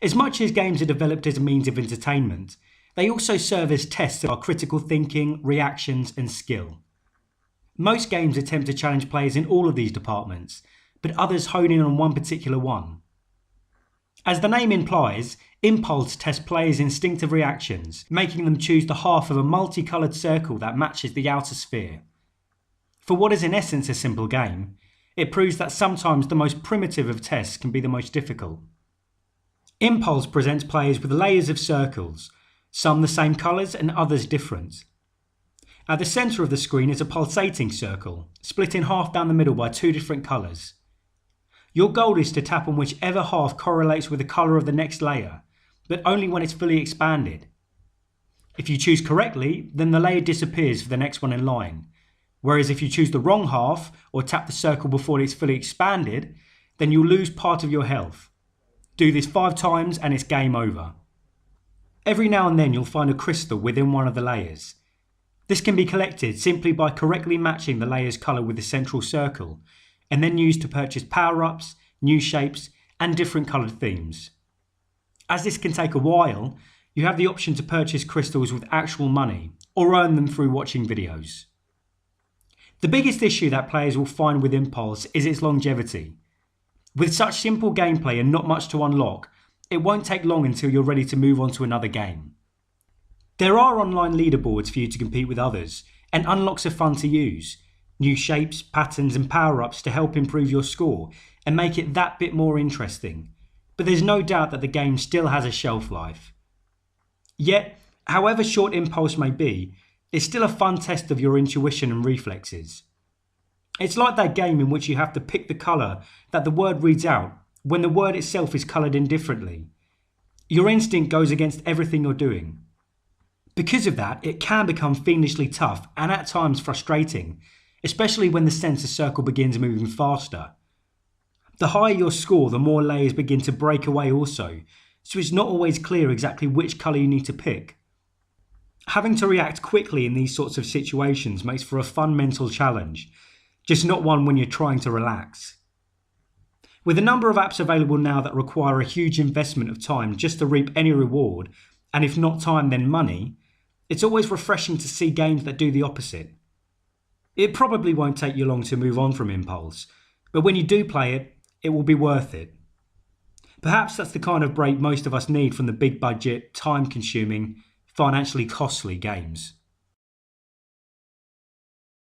As much as games are developed as a means of entertainment, they also serve as tests of our critical thinking, reactions, and skill. Most games attempt to challenge players in all of these departments, but others hone in on one particular one. As the name implies, Impulse tests players' instinctive reactions, making them choose the half of a multicoloured circle that matches the outer sphere. For what is in essence a simple game, it proves that sometimes the most primitive of tests can be the most difficult. Impulse presents players with layers of circles, some the same colours and others different. At the centre of the screen is a pulsating circle, split in half down the middle by two different colours. Your goal is to tap on whichever half correlates with the colour of the next layer, but only when it's fully expanded. If you choose correctly, then the layer disappears for the next one in line, whereas if you choose the wrong half or tap the circle before it's fully expanded, then you'll lose part of your health. Do this 5 times and it's game over. Every now and then you'll find a crystal within one of the layers. This can be collected simply by correctly matching the layer's colour with the central circle, and then used to purchase power-ups, new shapes, and different coloured themes. As this can take a while, you have the option to purchase crystals with actual money, or earn them through watching videos. The biggest issue that players will find with Impulse is its longevity. With such simple gameplay and not much to unlock, it won't take long until you're ready to move on to another game. There are online leaderboards for you to compete with others, and unlocks are fun to use. New shapes, patterns and power-ups to help improve your score and make it that bit more interesting. But there's no doubt that the game still has a shelf life. Yet, however short Impulse may be, it's still a fun test of your intuition and reflexes. It's like that game in which you have to pick the colour that the word reads out when the word itself is coloured in differently. Your instinct goes against everything you're doing. Because of that, it can become fiendishly tough and at times frustrating, especially when the centre circle begins moving faster. The higher your score, the more layers begin to break away also, so it's not always clear exactly which colour you need to pick. Having to react quickly in these sorts of situations makes for a fun mental challenge, just not one when you're trying to relax. With a number of apps available now that require a huge investment of time just to reap any reward, and if not time then money, it's always refreshing to see games that do the opposite. It probably won't take you long to move on from Impulse, but when you do play it, it will be worth it. Perhaps that's the kind of break most of us need from the big budget, time consuming, financially costly games.